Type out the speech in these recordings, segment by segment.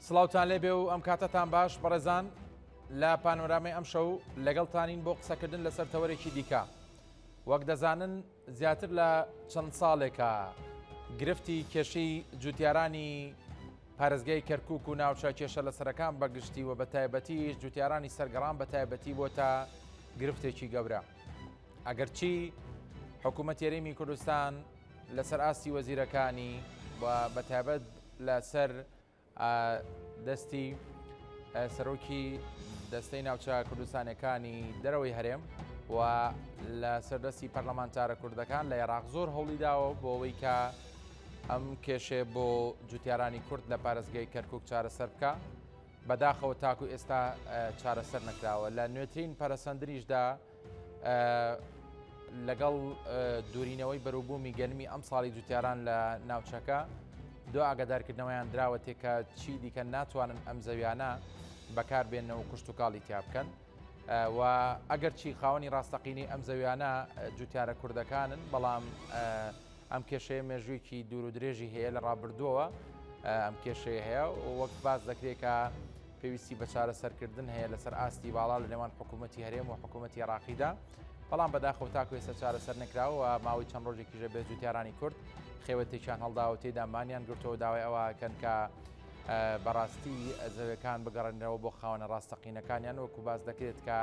سڵاوتان لێبێ و ئەم کاتەتان باش بەڕێزان لە پانۆرامەی ئەم شەو لەگەڵتانین بۆ قسەکردن لەسەر تەوەرێکی دیکە. وەک دەزانن زیاتر لە چەند ساڵێکە گرفتی کێشەی جوتیارانی پارێزگای کەرکووک و ناوچە کێشە لە سەرەکان بەگشتی و بە تایبەتیش جوتیارانی سەرگەڕان بە تایبەتی بۆتە گرفتێکی گەورە. ئەگەرچی حکوومەت یاریمی کوردستان لەسەر ئاستی وەزیرەکانی و بە تایبەت لەسەر دەستی سەرۆکی دەستەی ناوچە کوردستانەکانی دەرەوەی هەرێم و لە سەردەستی پەرلەمانتارە کوردەکان لە عێراق زۆر هەوڵی داوە بۆ ئەوەی کە ئەم کێشێ بۆ جوتیارانی کورد لە پارێزگای کەرکووک چارەسەر بکە. بەداخەوە تاکو ئێستا چارەسەر نەکراوە. لە نوێترین پەرەسەندنیشدا لەگەڵ دوورینەوەی بەرووبوومی گەنمی ئەم ساڵی جوتیاران لە ناوچەکە دو ئاگادارکردنەوەیان دراوەتێ کە چی دیکە ناتوانن ئەم زەویانە بەکاربێنەوە کوشت و کاڵی تیا بکەن و ئەگەر چی خاوەنی ڕاستەقینی ئەم زەویانە جوتیارە کوردەکانن، بەڵام ئەم کێشەیە مێژوویەکی دوور و درێژی هەیە لە ڕابردووەوە. ئەم کێشەیە هەیە و وەک باز دەکرێت کە پێویستی بە چارەسەرکردن هەیە لەسەر ئاستی باڵا لە نێوان حکوومەتی هەرێم و حکوومەتی عێراقیدا، بەڵام بەداخەوە تاکو ئێستا چارەسەر نەکراوە و ماوەی چەند ڕۆژێکیژە بێ جوتیارانی کورد خێوەتێکیان هەڵداوە تێدا مانیان گرتەوە داوای ئەوەکەن کە بەڕاستی زەویەکان بگەڕێنەوە بۆ خاوەنە ڕاستەقینەکانیان، وەکو باز دەکرێت کە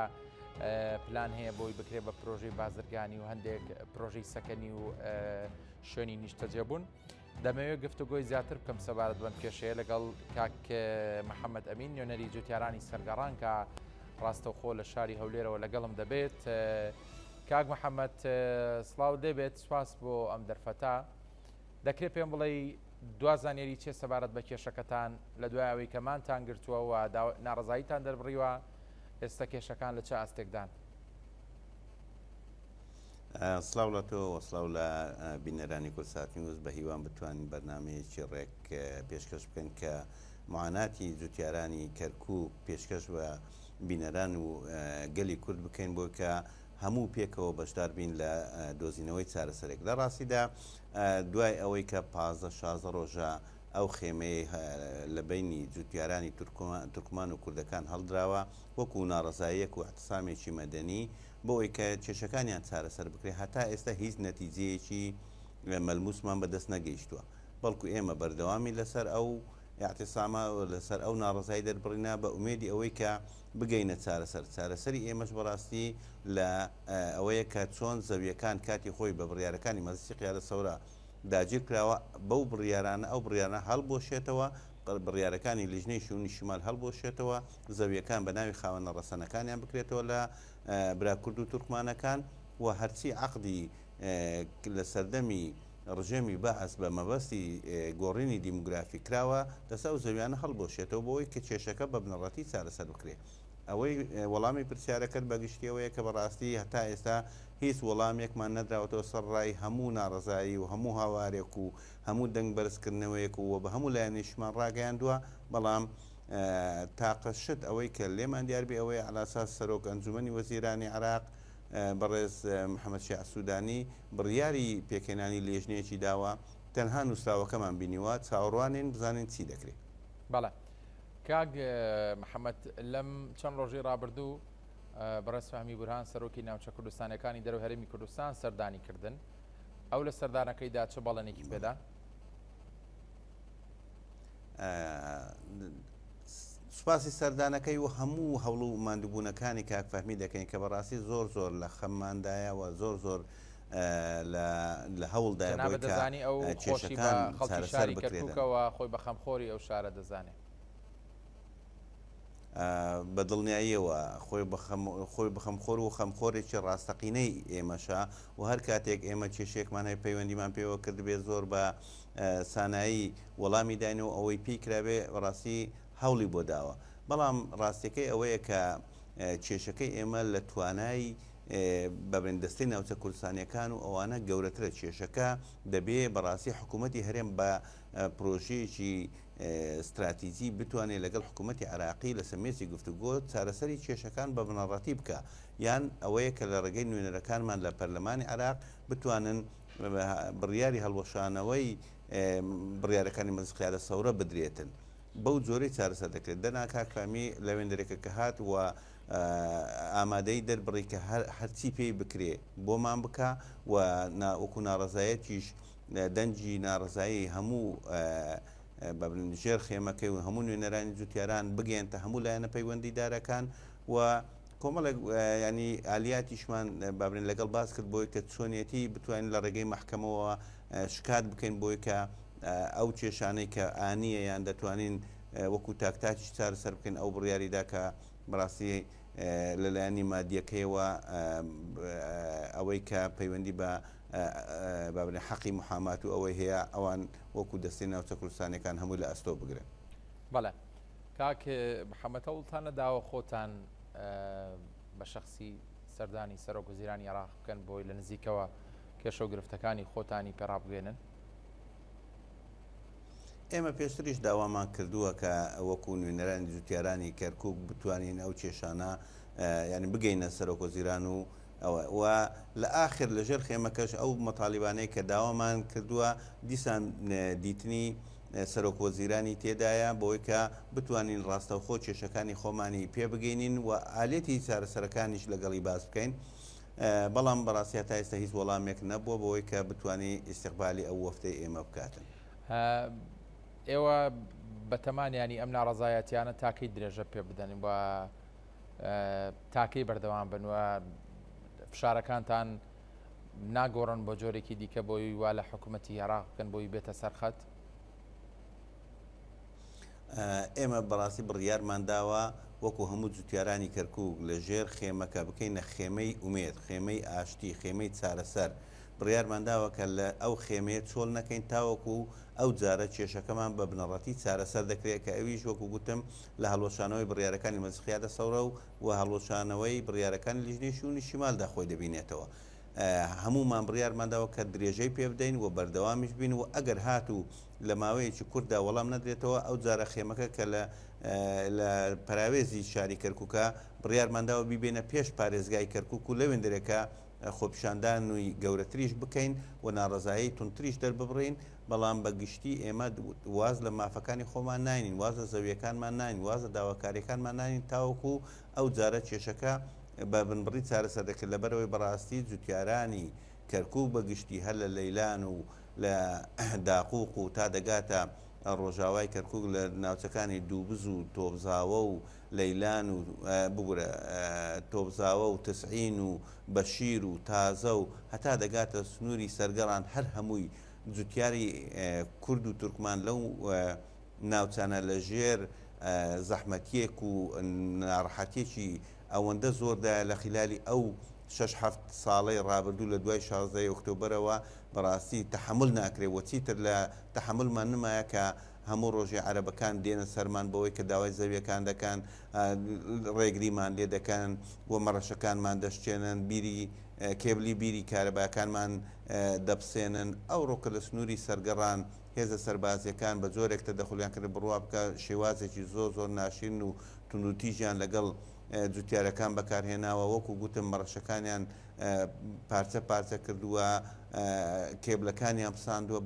پلان هەیە بۆی بکرێت بە پرۆژەی بازرگانی و هەندێک پرۆژەی سەکەنی و شوێنی نیشتەجێبوون. دەمەوێت گفتوگۆی زیاتر بکەم سەبارەت بەم کێشەیە لەگەڵ کاک محەممەد ئەمین، نوێنەری جوتیارانی سەرگەڕان کە ڕاستەوخۆ لە شاری هەولێرەوە لەگەڵم دەبێت. کاک محەممەد سڵاو دەبێت، سواس بۆ ئەم دەرفەتە. دەکرێت پێم بڵێ دوازانێری چێ سەبارەت بە کێشەکەتان لە دوای ئەوەی کەمانتان گرتووە و ناڕزاییتان دەربڕیوە، ئێستا کێشەکان لە چه ئاستێکدان؟ سڵاو لە تۆ وەسڵاو لە بینەرانی کورساتی نووز بە هیوان بتوانین بەرنامەیەکی ڕێک پێشکەش بکەن کە معاناتی جوتیارانی کەرکووک پێشکەش بە بینەران و گەلی کورد بکەین بۆ کە هەموو پێکەوە بەشدار بین لە دۆزینەوەی چارەسەرێک. لە ڕاستیدا دوای ئەوەی کە 15-16 ڕۆژە ئەو خێمەی لە بینی جوتیارانی تورکمان و کوردەکان هەڵدراوە وەکو ناڕزاییەک و احتسامێکی مەدەنی بۆ ئەوەی کە کێشەکانیان چارەسەر بکرێت. هەتا ئێستا هیچ نەتیجەیەکی مەلموسمان بەدەست نەگەیشتووە، بەڵکو ئێمە بەردەوامی لەسەر ئەو اعتسامە لەسەر ئەو ناڕزایی دەربڕینا بە ئومێدی ئەوەی کە بگەینە چارەسەری ئێمەش بەڕاستی لە ئەوەیە کە چۆن زەویەکان کاتی خۆی بە بڕیارەکانی مەزسی قیادە سەورە داگیر کراوە بەو بڕیارانە ئەو بڕیارانە هەڵبۆشێتەوە، بڕیارەکانی لیژنەی شوونی شمال هەڵبۆشێتەوە، زەویەکان بە ناوی خاوەنە ڕەسەنەکانیان بکرێتەوە لە برا کورد و تورکمانەکان و هەرچی عەقدی لە سەردەمی ڕژێمی بەعەس بە مەبەستی گۆڕینی دیموگرافی کراوە لەسەر ئەو زەویانە هەڵبۆشێتەوە بۆ ئەوەی کە کێشەکە بە بنەڕەتی چارەسەر بکرێت. ئەوەی وەڵامی پرسیارەکەت بەگشتیەوەیە کە بەڕاستی هەتا ئێستا هیچ وەڵامێکمان نەدراوەتەوە سەر ڕای هەموو ناڕزایی و هەموو هاوارێک و هەموو دەنگ بەرزکردنەوەیەک و بە هەموو لایەنیشمان ڕاگەیاندووە، بەڵام تاقەشت ئەوەی کە لێمان دیاربێ ئەوەیە عەلاساس سەرۆک ئەنجومەنی وەزیرانی عێراق بەڕێز محەممەد شیع سوودانی بڕیاری پێکێنانی لێژنەیەکی داوە، تەنها نووسراوەکەمان بینیوە، چاوەڕوانین بزانین چی دەکرێت. بەڵێ کاک محەممەد، لەم چەند ڕۆژی ڕابردوو بەڕێز فەهمی بورهان سەرۆکی ناوچە کوردستانەکانی دەرەوە هەرێمی کوردستان سەردانی کردن. ئەو لە سەردانەکەیدا چه بەڵێنێکی پێدا؟ سوپاسی سەردانەکەی و هەموو هەوڵ و ماندووبوونەکانی کاک فەهمی دەکەین کە بەڕاستی زۆر لە خەمماندایە و زۆر لە هەوڵدایە بۆی دەزانی ئەو کێشەکان خەڵکی شاری کەرکووکەوە خۆی بە خەمخۆری ئەو شارە دەزانێت. بە دڵنیاییەوە خۆی بخەمخۆر و خەمخۆرێکی ڕاستەقینەی ئێمەشە و هەر کاتێک ئێمە کێشێکمان هەیە پەیوەندیمان پێوە کرد بێ زۆر بە سانایی وەڵامی داینەوە ئەوەی پێی کرابێ ڕاستی هەوڵی بۆ داوە. بەڵام ڕاستیەکەی ئەوەیە کە کێشەکەی ئێمە لە توانای بەبرندەستەی ناوچە کوردستانیەکان و ئەوانە گەورەترە. کێشەکە دەبێ بەڕاستی حکوومەتی هەرێم بە پرۆژەیەکی استراتیجی بتوانێت لەگەڵ حکوومەتی عێراقی لە سەمێسی گفتوگۆ چارەسەری کێشەکان بە بنەڕەتی بکە، یان ئەوەیە کە لە ڕێگەی نوێنەرەکانمان لە پەرلەمانی عێراق بتوانن بڕیاری هەڵوەشانەوەی بڕیارەکانی مەزخیارە سەورە بدرێتن. بەو جۆرەی چارەسەر دەکرێت دەنا کاکفامی لەوێندەرێکە کە هات و ئامادەی دەربڕی کە هەرچی پێی بکرێ بۆمان بکە و وەکو ناڕزایەتیش دەنجی ناڕزایی هەموو ژێر خێمەکەی و هەموو نوێنەرانی جوتیاران بگەێنتە هەموو لایەنە پەیوەندیدارەکان و کۆمەڵێک ینی ئالیاتیشمان بابرین لەگەڵ باس کرد بۆی کە چۆنیەتی بتوانین لە ڕێگەی محکەمەوە شکات بکەین بۆی کە ئەو کێشانەی کە ئانیە یان دەتوانین وەکو تاکتاکی چارەسەر بکەین ئەو بڕیاریدا کە بەڕاستی لەلایەنی مادیەکەیەوە ئەوەی کە پەیوەندی بە بابرین حەقی محامات و ئەوەی هەیە ئەوان وەکو دەستی ناوچە کوردستانەکان هەمووی لە ئەستۆ بگرن. بەڵێ کاک محەممەدەوڵتان نەداوە خۆتان بە شخصی سەردانی سەرۆک وەزیرانی عێراق بکەن بۆی لە نزیکەوە کێشە و گرفتەکانی خۆتانی پێڕابگەێنن؟ ئێمە پێشتریش داوامان کردووە کە وەکو نوێنەرانی جوتیارانی کەرکووک بتوانین ئەو کێشانە ینی بگەینە سەرۆک وەزیران و لە ئاخر لەژێر خێمەکەش ئەو مەتالیبانەی کە داوامان کردووە دیسان دیتنی سەرۆک وەزیرانی تێدایە بۆی کە بتوانین ڕاستەوخۆ کێشەکانی خۆمانی پێ بگەینین و ئالێتی چارەسەرەکانیش لەگەڵی باس بکەین. بەڵام بەڕاستیە تا ئێستا هیچ وەڵامێک نەبووە بۆی کە بتوانی ئیستیقبالی ئەو وەفتەی ئێمە بکاتن. ئێوە بەتەمانیانی ئەم ناڕزایەتیانە تاکەی درێژە پێ بدەن و تاکەی بەردەوام بنوە فشارەکانتان ناگۆڕن بۆ جۆرێکی دیکە بۆی وا لە حکوومەتی عێراق بکەن بۆی بێتە سەرخەت؟ ئێمە بەڕاستی بڕیارمان داوە وەکو هەموو جوتیارانی کەرکووک لە ژێر خێمەکە بکەینە خێمەی ئومێد، خێمەی ئاشتی، خێمەی چارەسەر. بڕیارمانداوە کە لە ئەو خێمەیە چۆڵ نەکەین تاوەکو ئەو جارە کێشەکەمان بە بنەڕەتی چارەسەر دەکرێت کە ئەویش وەکو گوتم لە هەڵۆشانەوەی بڕیارەکانی مەزخیادە سەورە و هەڵۆشانەوەی بڕیارەکانی لیژنەی شوونی شیمالدا خۆی دەبینێتەوە. هەمومان بڕیارمانداوە کە درێژەی پێ بدەین و بەردەوامیش بین و ئەگەر هاتوو لە ماوەیەکی کورتدا وەڵام نەدرێتەوە ئەو جارە خێمەکە کە لە پراوێزی شاری کەرکووکە بڕیارمانداوە بیبێنە پێش پارێزگای کەرکووک و لەوێندەرێکە خۆپیشاندانووی گەورەتریش بکەین و ناڕزایی تونتریش دەرببڕین. بەڵام بە گشتی ئێمە واز لە مافەکانی خۆمان ناینین، واز لە زەویەکانمان ناین، واز لە داواکاریەکانمان ناین تاوەکو ئەو جارە کێشەکە بە بنبڕی چارەسەر دەکرد لەبەرەوەی بەڕاستی جوتیارانی کەرکووک بە گشتی هەر لە لەیلان و لە داقووق و تا دەگاتە ڕۆژاوای کەرکووک لە ناوچەکانی دووبز و تۆبزاوە و لەیلان و ببورە تۆبزاوە و تسعین و بەشیر و تازە و هەتا دەگاتە سنووری سەرگەڕان هەر هەمووی جوتیاری کورد و تورکمان لەو ناوچانە لە ژێر زەحمەتیەک و ناڕەحەتێکی ئەوەندە زۆردا لە خلالی ئەو 6-7 ساڵەی ڕابردوو لە دوای 16 ئۆکتۆبرەوە بەڕاستی تەحمل ناکرێت و چیتر لە تەحملمان نمایە کە هەموو ڕۆژی عەرەبەکان دێنە سەرمان بەوەی کە داوای زەویەکان دەکەن، ڕێگریمان لێ دەکەن و مەڕەشەکانمان دەشتێنن، بیری کێبلی بیری کارەباکانمان دەپسێنن. ئەو ڕۆکە لە سنووری سەرگەڕان هێزە سەربازیەکان بە جۆرێک دەخۆلیان کرد بڕوا بکە شێوازێکی زۆر ناشرین و تونوتیژیان لەگەڵ جوتیارەکان بەکارهێناوە وەکو گوتم مەڕەشەکانیان پارچە پارچە کردووە، کێبلەکانیان پساندووە.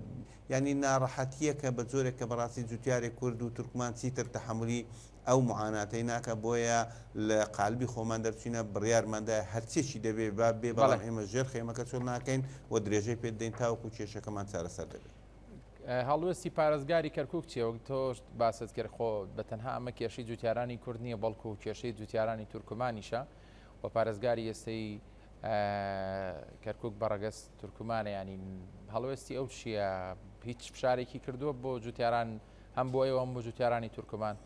ینی ناڕەحەتیەکە بە جۆرێک کە بەڕاستی جوتیاری کورد و تورکمان چیتر تەحملی ئەو معاناتەی ناکە بۆیە لە قالبی خۆمان دەرچینە بڕیارماندا هەرچێکی دەبێ بێ بەڵام ئێمە ژێر خێمەکە چۆن ناکەین و درێژەی پێ دەین تاوەکو کێشەکەمان چارەسەر دەبێت. هەڵوێستی پارێزگاری کەرکووک چیەوە تۆش باست کرد خۆ بە تەنها ئەمە کێشەی جوتیارانی کورد نییە بەڵکو و کێشەی جوتیارانی تورکمانیشە و پارێزگاری ئێستەی کەرکووک بەڕەگەست تورکمانە. ینی هەڵوێستی ئەو چییە؟ هیچ فشارێکی کردووە بۆ جوتیاران هەم بۆ ئێوە هەم بۆ جوتیارانی تورکمان؟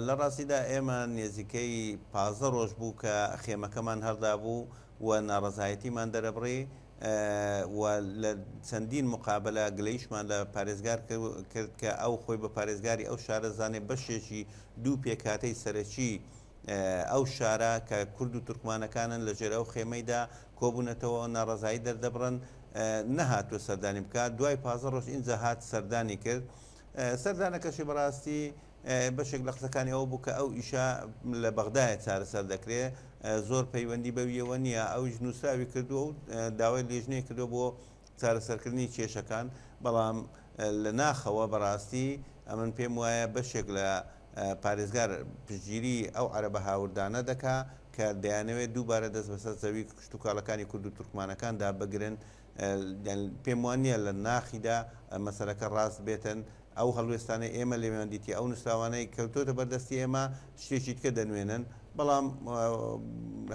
لە ڕاستیدا ئێمە نێزیکەی 15 ڕۆژ بوو کە خێمەکەمان هەردا بوو و ناڕزایەتیمان دەرەبڕی و لە چەندین مقابلە گلەیشمان لە پارێزگار کرد کە ئەو خۆی بە پارێزگاری ئەو شارە زانێ بەشێکی دوو پێکاتەی سەرەکی ئەو شارە کە کورد و تورکمانەکانن لە ژێر ئەو خێمەیدا کۆبوونەتەوە ناڕزایی دەردەبڕن نەهاتوە سەردانی بکات. دوای 15 ڕۆژ ئینجا هات سەردانی کرد. سەردانەکەشی بەڕاستی بەشێک لە قسەکانی ئەوە بوو کە ئەو ئیشا لە بەغدایە چارەسەر دەکرێت، زۆر پەیوەندی بەویەوە نییە. ئەویش نووسراوی کردووە و داوای لێژنەی کردو بۆ چارەسەرکردنی کێشەکان، بەڵام لە ناخەوە بەڕاستی ئەمن پێم وایە بەشێک لە پارێزگار پشتگیری ئەو عەرەبە هاوردانە دەکا کە دەیانەوێت دووبارە دەست بەسەر زەوی کشت و کاڵەکانی کورد و تورکمانەکاندا بگرن. پێم وانە لە ناخیدا مەسەلەکە ڕاست بێتن. ئەو هەڵوێستانە ئێمە لێوێندیتی ئەو نووسراوانەی کەوتۆتە بەردەستی ئێمە شتێکی تکە دەنوێنن، بەڵام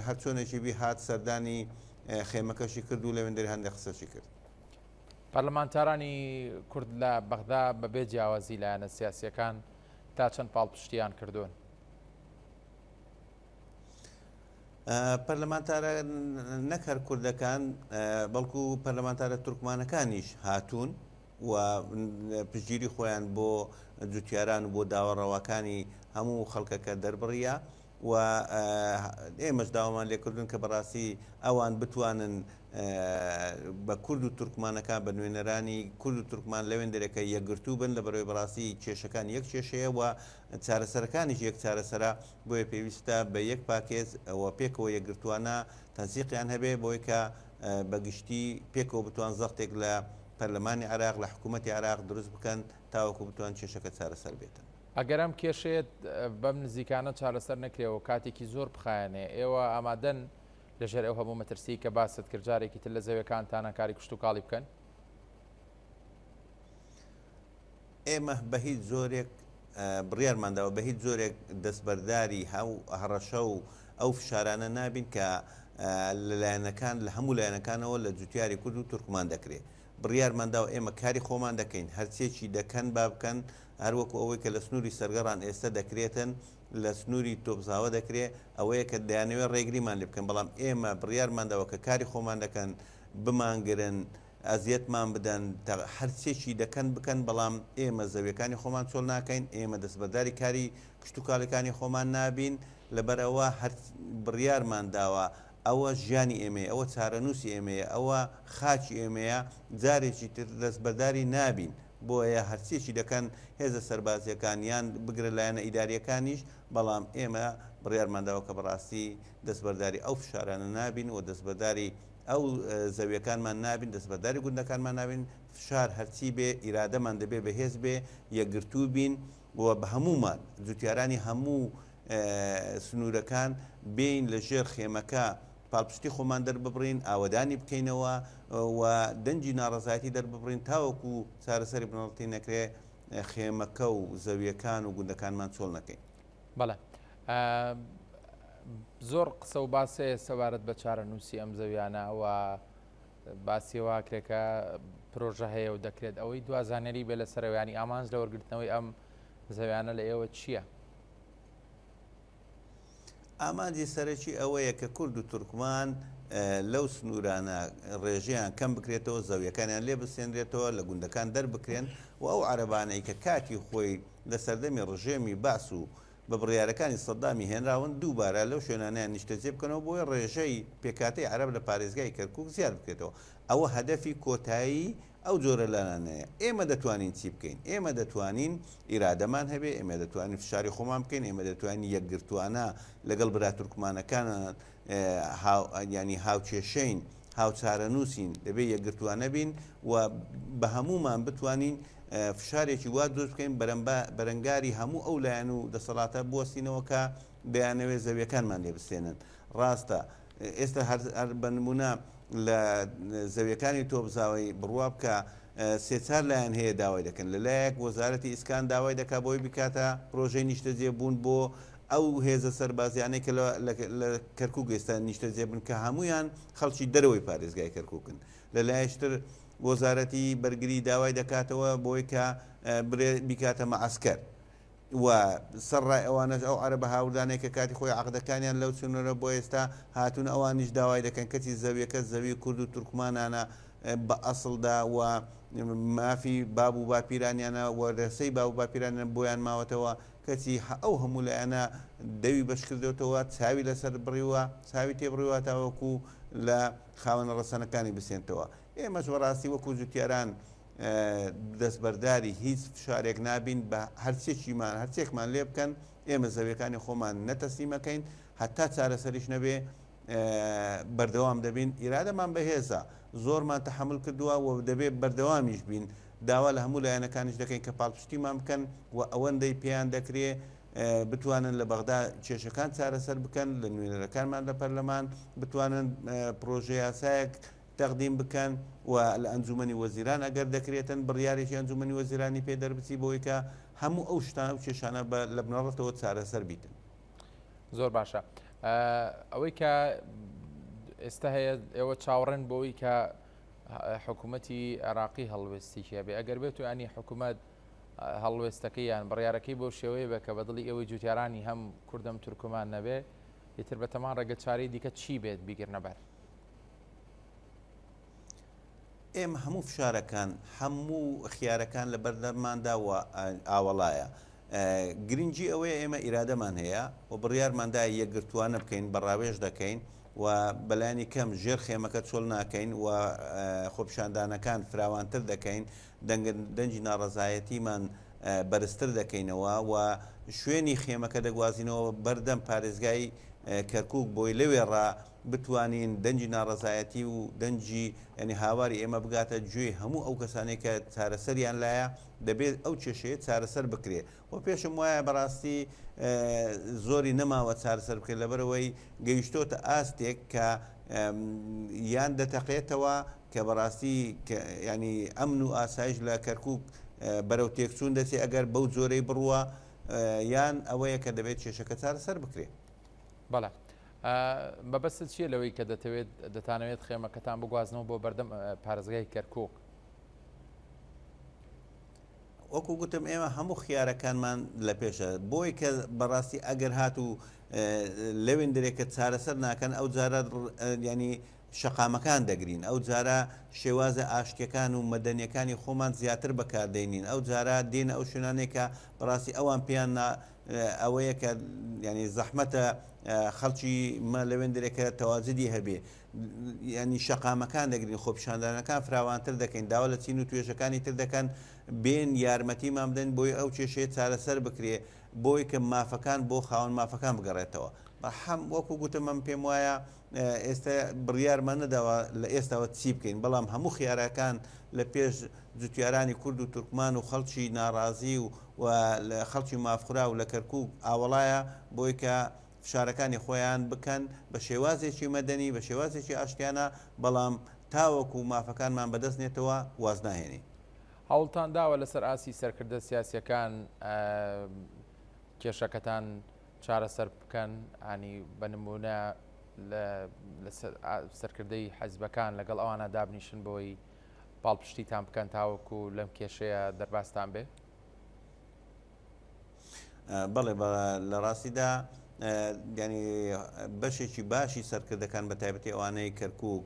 هەر چۆنێکی بی هات سەردانی خێمەکەشی کرد و لەوێندەری هەندێک قسەشی کرد. پەرلەمانتارانی کورد لە بەغدا بەبێ جیاوازی لایەنە سیاسیەکان تا چەند پاڵپشتیان کردوون؟ پەرلەمانتارە نەکەر کوردەکان بەڵکو پەرلەمانتارە تورکمانەکانیش هاتوون و پشتگیری خۆیان بۆ جوتیاران و بۆ داوەڕەوەکانی هەموو خەڵکەکە دەربڕیە و ئێمەش داوامان لێکردون کە بەڕاستی ئەوان بتوانن بە کورد و تورکمانەکان بە نوێنەرانی کورد و تورکمان لەوێندەرەکە یەکگرتوو بن لە بەرەوەی بەڕاستی کێشەکان یەک کێشەیە و چارەسەرەکانیش یەک چارەسەرە، بۆیە پێویستە بە یەک پاکێز ئەوە پێکەوە یەکگرتووانە تەنسیقیان هەبێ بۆی کە بەگشتی پێکەوە بتوان زەختێک لە پەرلەمانی عێراق لە حکوومەتی عێراق دروست بکەن تاوەکو بتوان کێشەکە چارەسەر بێتن. ئەگەرم کێشێت بەم نزیکانە چارەسەر نەکرێەوە کاتێکی زۆر بخایەنێ، ئێوە ئامادەن لەژێر ئەو هەموو مەترسی کە باست کرد جارێکی تر لە زەویەکانتانە کاری کشت و کاڵی بکەن؟ ئێمە بە هیچ زۆرێک بڕیارمانداوە بە هیچ زۆرێک دەستبەرداری هەڕەشە و ئەو فشارانە نابین کە لەلایەنەکان لە هەموو لایەنەکانەوە لە جوتیاری کورد و تورکمان دەکرێت. بڕیارمانداوە ئێمە کاری خۆمان دەکەین، هەرچێکی دەکەن با بکەن، هەروەکو ئەوەی کە لە سنووری سەرگەڕان ئێستا دەکرێتن لە سنووری تۆپزاوە دەکرێت، ئەوەیە کە دەیانەوێت ڕێگریمان لێ بکەن، بەڵام ئێمە بڕیارمانداوە کە کاری خۆمان دەکەن، بمانگرن، ئەزیەتمان بدەن، هەرچێکی دەکەن بکەن، بەڵام ئێمە زەویەکانی خۆمان چۆڵ ناکەین، ئێمە دەستبەرداری کاری کشت و کاڵەکانی خۆمان نابین، لەبەرەوە بڕیارمان داوە ئەوە ژیانی ئێمەیە، ئەوە چارەنووسی ئێمەیە، ئەوە خاچی ئێمەیە، جارێکی تر دەستبەرداری نابین. بۆیە هەرچێکی دەکەن هێزە سەربازیەکانیان بگرە لایەنە ئیداریەکانیش، بەڵام ئێمە بڕیارمانداوە کە بەڕاستی دەستبەرداری ئەو فشارانە نابین و دەستبەرداری ئەو زەویەکانمان نابین، دەستبەرداری گوندەکانمان نابین. فشار هەرچی بێ ئیرادەمان دەبێ بەهێز بێ، یەکگرتوو بین و بە هەمومان جوتیارانی هەموو سنوورەکان بین لە ژێر خێمەکە پاڵپشتی خۆمان دەرببڕین، ئاوەدانی بکەینەوە و دەنجی ناڕەزایەتی دەرببڕین تاوەکو چارەسەری بنەڕەتی نەکرێ خێمەکە و زەویەکان و گوندەکانمان چۆڵ نەکەین. بەڵێ زۆر قسە و باسەیە سەبارەت بە چارەنووسی ئەم زەویانە و باسی واکرێکە پرۆژە هەیە و دەکرێت ئەوەی دوازانەری بێ لە سەرەوەیانی ئامانج لە وەرگرتنەوەی ئەم زەویانە لە ئێوە چییە؟ ئامانجی سەرەکی ئەوەیە کە کورد و تورکمان لەو سنوورانە ڕێژیان کەم بکرێتەوە، زەویەکانیان لێ بسێنرێتەوە، لە گوندەکان دەربکرێن و ئەو عەرەبانەی کە کاتی خۆی لە سەردەمی ڕژێمی باس و بە بڕیارەکانی سەدامی هێنراون دووبارە لەو شوێنانیان نیشتەجێ بکەنەوە بۆی ڕێژەی پێکاتەی عەرەب لە پارێزگای کەرکووک زیاد بکرێتەوە. ئەوە هەدەفی کۆتایی ئەو جۆرە لانانەیە. ئێمە دەتوانین چی بکەین؟ ئێمە دەتوانین ئیرادەمان هەبێ، ئێمە دەتوانین فشاری خۆمان بکەین، ئێمە دەتوانین یەکگرتووانە لەگەڵ برا تورکمانەکانە ینی هاوچێشەین، هاوچارەنووسین، دەبێت یەکگرتووانە بین و بە هەمومان بتوانین فشارێکی وا دروست بکەین بەرەنگاری هەموو ئەو لایەن و دەسەڵاتە بوەستینەوە کە دەیانەوێت زەویەکانمان لێ بستێنن. ڕاستە ئێستا هەر بە نمونە لە زەویەکانی تۆپزاوی بڕوا بکە سێچار لایەن هەیە داوای دەکەن، لەلایەک وەزارەتی ئیسکان داوای دەکات بۆی بکاتە پرۆژەی نیشتەجێ بوون بۆ ئەو هێزە سەربازیانەی کە لە کەرکووک ئێستا نیشتەجێ بن کە هەمویان خەڵکی دەرەوەی پارێزگای کەرکووکن. لەلایەشتر وەزارەتی بەرگری داوای دەکاتەوە بۆی کە بیکاتە مەعەسکەر و سەرڕای ئەوانش ئەو عەرەبە هاوردانەی کە کاتی خۆی عەقدەکانیان لەو چونەرە بۆ ئێستا هاتوون ئەوانیش داوای دەکەن کەچی زەویەکە زەوی کورد و تورکمانانە بە ئەسڵدا و مافی باب و باپیرانیانە وەرەسەی باب و باپیرانیان بۆیان ماوەتەوە کەچی ئەو هەموو لایەنە دەوی بەش کردوێتەوە، چاوی لەسەر بڕیوە، چاوی تێبڕیوە تاوەکو لە خاوەنە ڕەسەنەکانی بسێنتەوە. ئێمەش وەڕاستی وەکو جوتیاران دەستبەرداری هیچ فشارێک نابین بە هەرچێکیمان هەرچێکمان لێ بکەن، ئێمە زەویەکانی خۆمان نەتەسلیمەکەین هەتا چارەسەریش نەبێ بەردەوام دەبین. ئیرادەمان بەهێزە، زۆرمان تەحمل کردووە و دەبێت بەردەوامیش بین داوا لە هەموو لایەنەکانیش دەکەین کە پاڵپشتیمان بکەن و ئەوەندەی پێیان دەکرێت بتوانن لە بەغدا کێشەکان چارەسەر بکەن لە نوێنەرەکانمان لە پەرلەمان بتوانن پرۆژه یاسایەک تەقدیم بکەن و لە ئەنجومەنی وەزیران ئەگەر دەکرێتن بڕیارێکی ئەنجومەنی وەزیرانی پێ دەربچی بۆی کە هەموو ئەو شتانە و کێشانە لە بنەڕەتەوە چارەسەر بیتن. زۆر باشە. ئەوەی کە ئێستا هەیە ئێوە چاوەڕێن بۆەوەی کە حکوومەتی عێراقی هەڵوێستیکە بێ ئەگەر بێت و ینی حکوومەت هەڵوێستەکەی یان بڕیارەکەی بۆ شێوەیە بە کە بەدڵی ئەوەی جوتیارانی هەم کوردەم تورکمان نەبێ ئیتر بەتەمان ڕێگە چارەی دیکە چی بێت بیگرنەبەر؟ ئێمە هەموو فشارەکان هەموو خیارەکان لە بەردەماندا و ئاوەڵایە. گرنگی ئەوەیە ئێمە ئیرادەمان هەیە و بڕیارماندا یەکگرتووانە بکەین بەڕاوێژ دەکەین و بەلایانی کەم ژێر خێمەکە چۆڵ ناکەین و خۆپشاندانەکان فراوانتر دەکەین دەنجی ناڕەزایەتیمان بەرزتر دەکەینەوە و شوێنی خێمەکە دەگوازینەوە بەردەم پارێزگای کەرکووک بۆی لەوێڕا بتوانین دەنجی ناڕەزایەتی و دەنجی ینی هاواری ئێمە بگاتە گوێی هەموو ئەو کەسانێک کە چارەسەریان لایە دەبێت ئەو کێشەیە چارەسەر بکرێت و پێشم وایە بەڕاستی زۆری نەماوە چارەسەر بکرێت لەبەرەوەی گەیشتۆتە ئاستێک کە یان دەتەقێتەوە کە بەڕاستی ینی ئەمن و ئاسایش لە کەرکووک بەرەو تێکچوون دەچێت ئەگەر بەو جۆرەی بڕوە یان ئەوەیە کە دەبێت کێشەکە چارەسەر بکرێت. بەڵێ مەبەست چییە لەوەی کە دەتانەوێت خێمەکەتان بگوازنەوە بۆ بەردەم پارێزگای کەرکووک؟ وەکو گوتم ئێمە هەموو خیارەکانمان لە پێشە بۆی کە بەڕاستی ئەگەر هات و لەوێن دەرێکە چارەسەر ناکەن ئەو جارە ینی شەقامەکان دەگرین ئەو جارە شێوازە ئاشتیەکان و مەدەنیەکانی خۆمان زیاتر بەکاردێنین ئەو جارە دێنە ئەو شوێنانێکە بەڕاستی ئەوان پێیان ئەوەیە کە ینی زەحمەتە خەڵکی مە لەوێن دەرێکە تەواجدی هەبێ ینی شەقامەکان دەگرین خۆپشاندانەکان فراوانتر دەکەین داوا لە چین و توێژەکانی تر دەکەن بێن یارمەتیمان بدەن بۆی ئەو کێشەیە چارەسەر بکرێ بۆی کە مافەکان بۆ خاوەن مافەکان بگەڕێتەوە. هەم وەکو گوتم من پێم وایە ئێستا بڕیارمان نەداوە لە ئێستاوە چی بکەین بەڵام هەموو خیارەکان لە پێش جوتیارانی کورد و تورکمان و خەڵکی ناڕازی و لە خەڵکی مافخرا و لە کەرکووک ئاوەڵایە بۆی کە فشارەکانی خۆیان بکەن بە شێوازێکی مەدەنی بە شێوازێکی ئاشتیانە بەڵام تاوەکو مافەکانمان بەدەست نێتەوە واز ناهێنی. هەوڵتان داوە لەسەر ئاسی سەرکردە سیاسیەکان کێشەکەتان چارەسەر بکەن ئانی بەنمونە لە سەرکردەی حەزبەکان لەگەڵ ئەوانە دابنیشن بۆی پاڵپشتیتان بکەن تاوەکو لەم کێشەیە دەرباستان بێ؟ بەڵێ لە ڕاستیدا ینی بەشێکی باشی سەرکردەکان بە تایبەتی ئەوانەی کەرکووک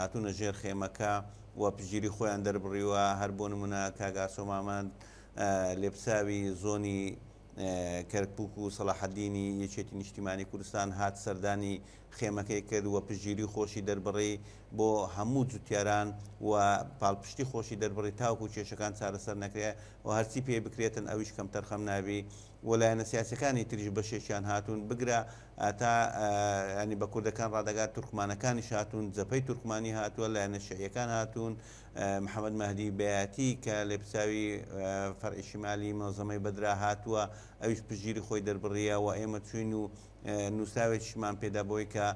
هاتوونە ژێر خێمەکە و پژگیری خۆیان دەربڕیوە هەر بۆ نمونە کاگاسۆ مامان لێپساوی زۆنی کەرکووک و سەلاحەدینی یەکێتی نیشتیمانی کوردستان هات سەردانی خێمەکەی کرد و پژگیری خۆشی دەربڕی بۆ هەموو جوتیاران و پاڵپشتی خۆشی دەربڕی تاوکو کێشەکان چارەسەر نەکرێت و هەرچی پێ بکرێتن ئەویش کەم تەرخەم نابی وەلایەنە سیاسەکانی تریش بەشێکیان هاتوون بگرە تا ینی بە کوردەکان ڕادەگات تورکمانەکانیش هاتوون جەپەی تورکمانی هاتووە لایەنە شیعیەکان هاتوون محەممەد مەهدی بەیاتی کە لێپساوی فەرعی شیمالی مەنظەمەی بەدرا هاتووە ئەویش پژگیری خۆی دەربڕیە و ئێمە چوین و نووساوێکیشمان پێدا بۆی کە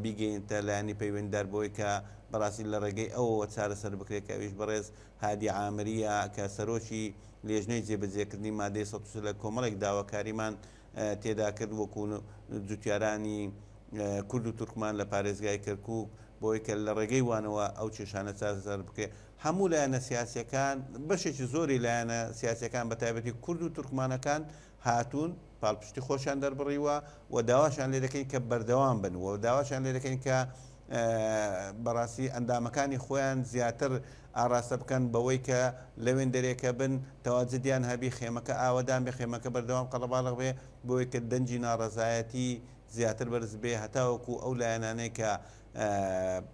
بیگەینتە لایەنی پەیوەنددار بۆی کە بەڕاستی لە ڕێگەی ئەوەوە چارەسەر بکرێت کە ئەویش بەڕێز هادی عامریە کە سەرۆکی لێژنەی جێبەجێکردنی مادەی ١ لە کۆمەڵێک داواکاریمان تێدا کرد وەکو جوتیارانی کورد و تورکمان لە پارێزگای کەرکووک بۆی کە لە ڕێگەی وانەوە ئەو کێشانە چارەسەر بکرێت. هەموو لایەنە سیاسیەکان بەشێکی زۆری لایەنە سیاسیەکان بە تایبەتی کورد و تورکمانەکان هاتوون پاڵپشتی خۆشیان دەربڕیوە و داواشان لێ دەکەین کە بەردەوام بن و داواشان لێ دەکەین کە بەڕاستی ئەندامەکانی خۆیان زیاتر ئاراستە بکەن بەوەی کە لەوێن دەرێکە بن تەواجدیان هەبی خێمەکە ئاوادان بێ خێمەکە بەردەوام قەڵەباڵغ بێ بۆی کە دەنجی ناڕەزایەتی زیاتر بەرز بێ هەتاوەکو ئەو لایەنانەی کە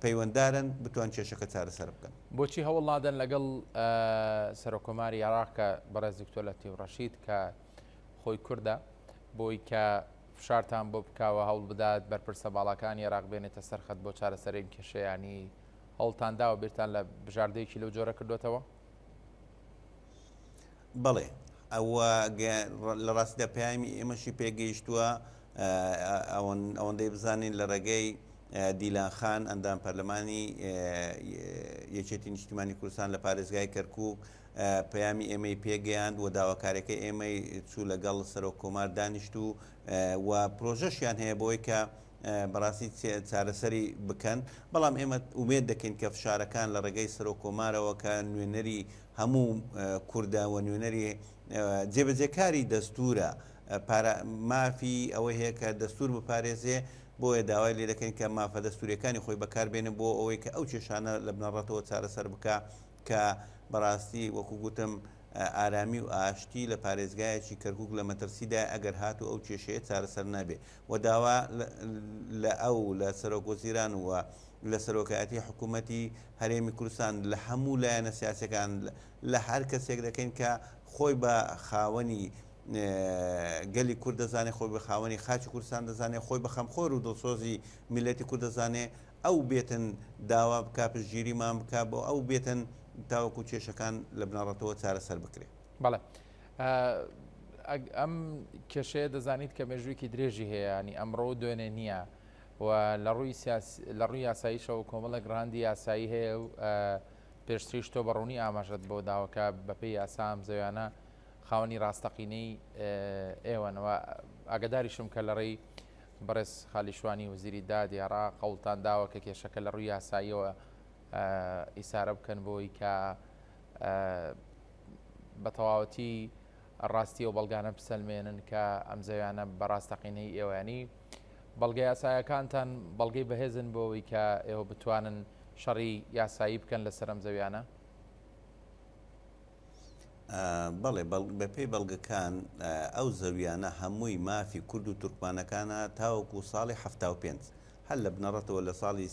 پەیوەنددارن بتوان کێشەکە چارەسەر بکەن. بۆچی هەوڵ نادەن لەگەڵ سەرۆکۆماری عێراق کە بەڕێز دکتۆر لەتیف ڕەشید کە خۆی کوردە بۆی کە فشارتان بۆ بکاوە هەوڵ بدات بەرپرسە باڵەکانی عێراق بێنێتە سەرخەت بۆ چارەسەرین کێشەیانی هەوڵتان داوە بیرتان لە بژاردەیەکی لەو جۆرە کردوێتەوە؟ بەڵێ ئەوە لە ڕاستیدا پامی ئێمەشی پێگەیشتووە ئەوەندەی بزانین لە ڕێگەی دیلان خان ئەندام پەرلەمانی یەکێتی نیشتیمانی کوردستان لە پارێزگای کەرکووک پەیامی ئێمەی پێگەیاند و داواکارەکە ئێمەی چوو لەگەڵ سەرۆک کۆمار دانیشت و پرۆژەشیان هەیە بۆی کە بەڕاستی چارەسەری بکەن بەڵام ئێمە ئومێد دەکەین کە فشارەکان لە ڕێگەی سەرۆک کۆمارەوە کە نوێنەری هەموو کووردە و نوێنەری جێبەجێکاری دەستورە مافی ئەوەی هەیە کە دەستور بپارێزێ بۆیە داوای لێ دەکەین کە مافە دەستوریەکانی خۆی بەکاربێنن بۆ ئەوەی کە ئەو کێشانە لە بنەڕەتەوە چارەسەر بکە کە بەڕاستی وەکو گوتم ئارامی و ئاشتی لە پارێزگایەکی کەرکووک لە مەترسیدا ئەگەر هات و ئەو کێشەیە چارەسەر نابێ و داوا لە ئەو لە سەرۆکوەزیران وە لە سەرۆکایەتی حکوومەتی هەرێمی کوردستان لە هەموو لایەنە سیاسەکان لە هەر کەسێک دەکەین کە خۆی بە خاوەنی گەلی کورد دەزانێت خۆی بە خاوەنی خاچی کوردستان دەزانێت خۆی بە خەمخۆر و دڵسۆزی میلەتی کورد دەزانێت ئەو بێتن داوا بکا پشتگیریمان بکە بۆ ئەو بێتن تاوەکو کێشەکان لە بنەڕەتەوە چارەسەر بکرێت. بەڵێ ئەم کێشەیە دەزانیت کە مێژوویەکی درێژی هەیە ینی ئەمڕۆ دوێنێ نییە و لە ڕووی یاساییشەوە کۆمەڵە گڕاندی یاسایی هەیە و پێشتریش تۆ بەڕوونی ئاماژەت بۆ داواکە بەپێی یاسا ئەم زەویانە خاوەنی ڕاستەقینەی ئێوەنەوە ئاگداریشم کە لە ڕێی بەڕێز خالیشوانی وەزیری دادی عێراق قەوڵتان داوە کە کێشەکە لە ڕووی یاساییەوە ئیسارە بکەن بۆی کە بە تەواوەتی ڕاستی و بەڵگانە بسەلمێنن کە ئەم زەویانە بە ڕاستەقینەی ئێوەیانی بەڵگە یاسایەکانتان بەڵگەی بەهێزن بۆەوەی کە ئێوە بتوانن شەڕی یاسایی بکەن لەسەر ئەم زەویانە؟ بەڵێ بەپێی بەڵگەکان ئەو زەویانە هەمووی مافی کورد و تورکمانەکانە تاوەکو ساڵی 75 هەر لە بنەڕەتەوە لە ساڵی